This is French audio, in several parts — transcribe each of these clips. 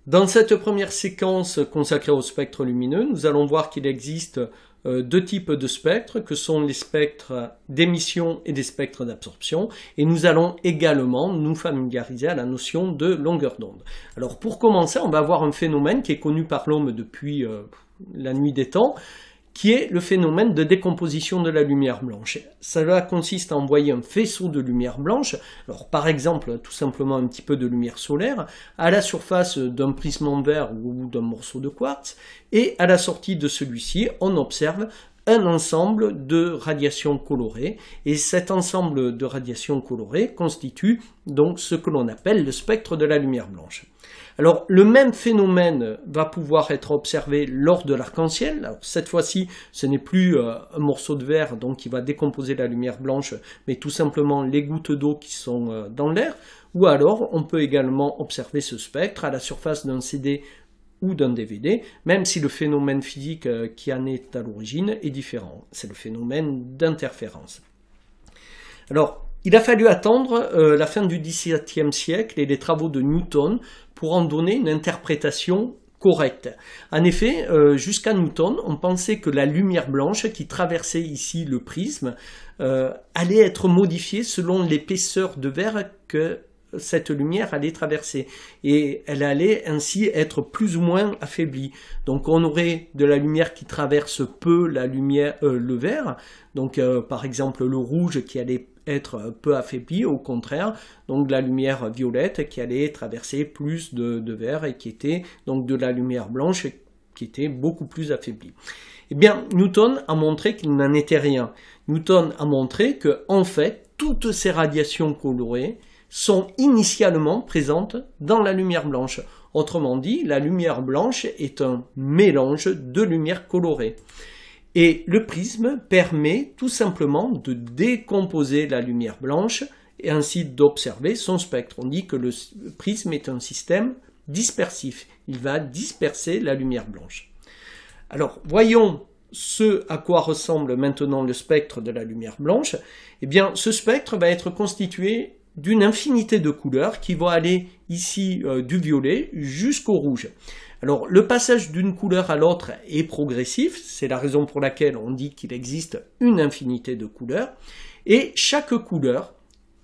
Dans cette première séquence consacrée au spectre lumineux, nous allons voir qu'il existe deux types de spectres, que sont les spectres d'émission et des spectres d'absorption, et nous allons également nous familiariser à la notion de longueur d'onde. Alors pour commencer, on va voir un phénomène qui est connu par l'homme depuis la nuit des temps, qui est le phénomène de décomposition de la lumière blanche. Cela consiste à envoyer un faisceau de lumière blanche, alors par exemple tout simplement un petit peu de lumière solaire, à la surface d'un prisme en verre ou d'un morceau de quartz, et à la sortie de celui-ci, on observe un ensemble de radiations colorées, et cet ensemble de radiations colorées constitue donc ce que l'on appelle le spectre de la lumière blanche. Alors, le même phénomène va pouvoir être observé lors de l'arc-en-ciel. Alors, cette fois-ci, ce n'est plus un morceau de verre donc, qui va décomposer la lumière blanche, mais tout simplement les gouttes d'eau qui sont dans l'air. Ou alors, on peut également observer ce spectre à la surface d'un CD ou d'un DVD, même si le phénomène physique qui en est à l'origine est différent. C'est le phénomène d'interférence. Alors, il a fallu attendre la fin du XVIIe siècle et les travaux de Newton pour en donner une interprétation correcte. En effet, jusqu'à Newton, on pensait que la lumière blanche qui traversait ici le prisme allait être modifiée selon l'épaisseur de verre que cette lumière allait traverser et elle allait ainsi être plus ou moins affaiblie. Donc on aurait de la lumière qui traverse peu la lumière, le vert, donc par exemple le rouge qui allait être peu affaibli, au contraire, donc de la lumière violette qui allait traverser plus de vert et qui était donc de la lumière blanche qui était beaucoup plus affaiblie. Eh bien, Newton a montré qu'il n'en était rien. Newton a montré que, en fait, toutes ces radiations colorées sont initialement présentes dans la lumière blanche. Autrement dit, la lumière blanche est un mélange de lumière colorée. Et le prisme permet tout simplement de décomposer la lumière blanche et ainsi d'observer son spectre. On dit que le prisme est un système dispersif. Il va disperser la lumière blanche. Alors, voyons ce à quoi ressemble maintenant le spectre de la lumière blanche. Eh bien, ce spectre va être constitué d'une infinité de couleurs qui vont aller ici du violet jusqu'au rouge. Alors, le passage d'une couleur à l'autre est progressif, c'est la raison pour laquelle on dit qu'il existe une infinité de couleurs, et chaque couleur,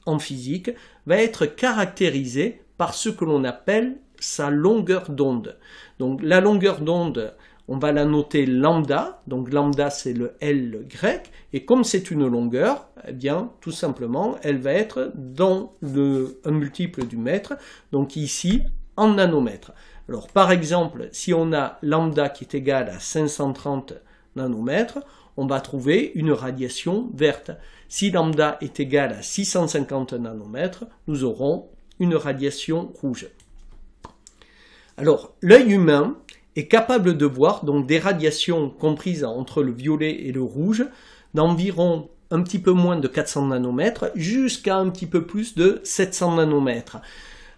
en physique, va être caractérisée par ce que l'on appelle sa longueur d'onde. Donc, la longueur d'onde, on va la noter lambda, donc lambda c'est le L grec, et comme c'est une longueur, eh bien, tout simplement, elle va être dans un multiple du mètre, donc ici, en nanomètres. Alors, par exemple, si on a lambda qui est égal à 530 nanomètres, on va trouver une radiation verte. Si lambda est égal à 650 nanomètres, nous aurons une radiation rouge. Alors, l'œil humain est capable de voir donc des radiations comprises entre le violet et le rouge d'environ un petit peu moins de 400 nanomètres jusqu'à un petit peu plus de 700 nanomètres.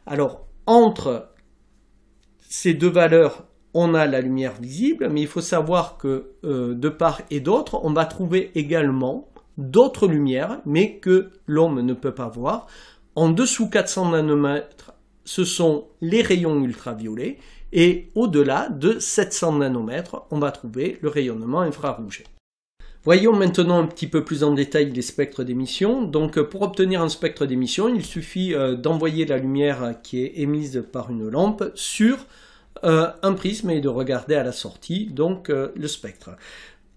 Alors, entre ces deux valeurs, on a la lumière visible, mais il faut savoir que de part et d'autre, on va trouver également d'autres lumières, mais que l'homme ne peut pas voir. En dessous 400 nanomètres, ce sont les rayons ultraviolets, et au-delà de 700 nanomètres, on va trouver le rayonnement infrarouge. Voyons maintenant un petit peu plus en détail les spectres d'émission. Donc pour obtenir un spectre d'émission, il suffit d'envoyer la lumière qui est émise par une lampe sur un prisme et de regarder à la sortie donc le spectre.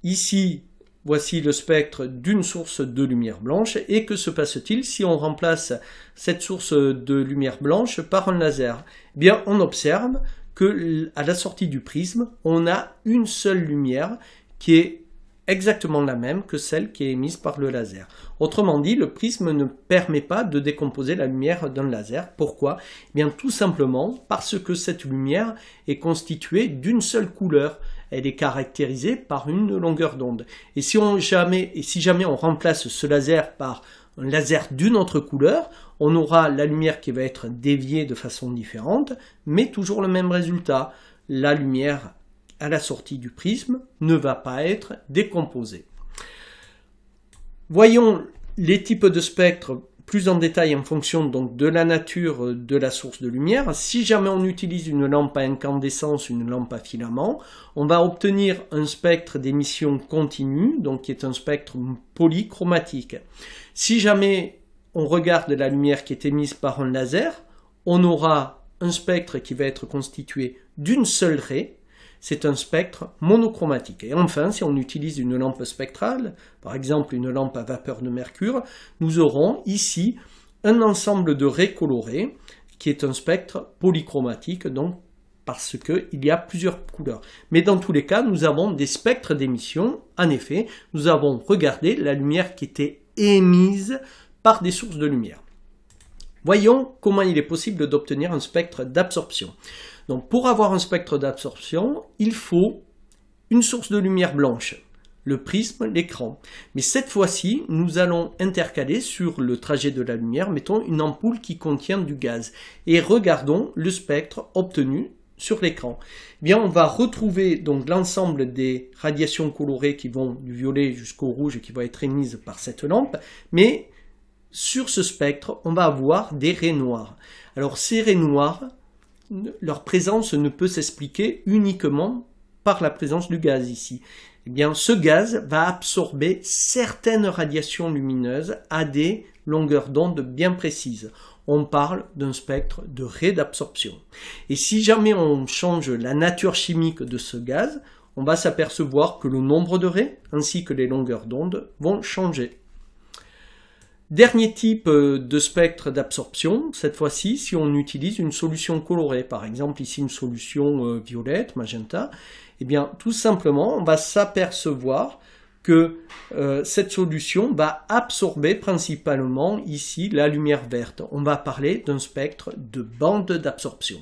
Ici, voici le spectre d'une source de lumière blanche. Et que se passe-t-il si on remplace cette source de lumière blanche par un laser? Eh bien, on observe qu'à la sortie du prisme, on a une seule lumière qui est exactement la même que celle qui est émise par le laser. Autrement dit, le prisme ne permet pas de décomposer la lumière d'un laser. Pourquoi? Eh bien, tout simplement parce que cette lumière est constituée d'une seule couleur. Elle est caractérisée par une longueur d'onde. Et si jamais on remplace ce laser par un laser d'une autre couleur, on aura la lumière qui va être déviée de façon différente, mais toujours le même résultat. La lumière à la sortie du prisme ne va pas être décomposé. Voyons les types de spectres plus en détail en fonction donc de la nature de la source de lumière. Si jamais on utilise une lampe à incandescence, une lampe à filament, on va obtenir un spectre d'émission continue, donc qui est un spectre polychromatique. Si jamais on regarde la lumière qui est émise par un laser, on aura un spectre qui va être constitué d'une seule raie. C'est un spectre monochromatique. Et enfin, si on utilise une lampe spectrale, par exemple une lampe à vapeur de mercure, nous aurons ici un ensemble de raies colorées qui est un spectre polychromatique, donc parce qu'il y a plusieurs couleurs. Mais dans tous les cas, nous avons des spectres d'émission. En effet, nous avons regardé la lumière qui était émise par des sources de lumière. Voyons comment il est possible d'obtenir un spectre d'absorption. Donc pour avoir un spectre d'absorption, il faut une source de lumière blanche, le prisme, l'écran. Mais cette fois-ci, nous allons intercaler sur le trajet de la lumière, mettons une ampoule qui contient du gaz. Et regardons le spectre obtenu sur l'écran. Eh bien, on va retrouver donc l'ensemble des radiations colorées qui vont du violet jusqu'au rouge et qui vont être émises par cette lampe, mais sur ce spectre, on va avoir des raies noires. Alors ces raies noires, leur présence ne peut s'expliquer uniquement par la présence du gaz ici. Eh bien, ce gaz va absorber certaines radiations lumineuses à des longueurs d'onde bien précises. On parle d'un spectre de raies d'absorption. Et si jamais on change la nature chimique de ce gaz, on va s'apercevoir que le nombre de raies ainsi que les longueurs d'onde vont changer. Dernier type de spectre d'absorption, cette fois-ci, si on utilise une solution colorée, par exemple ici une solution violette, magenta, eh bien tout simplement on va s'apercevoir que cette solution va absorber principalement ici la lumière verte. On va parler d'un spectre de bande d'absorption.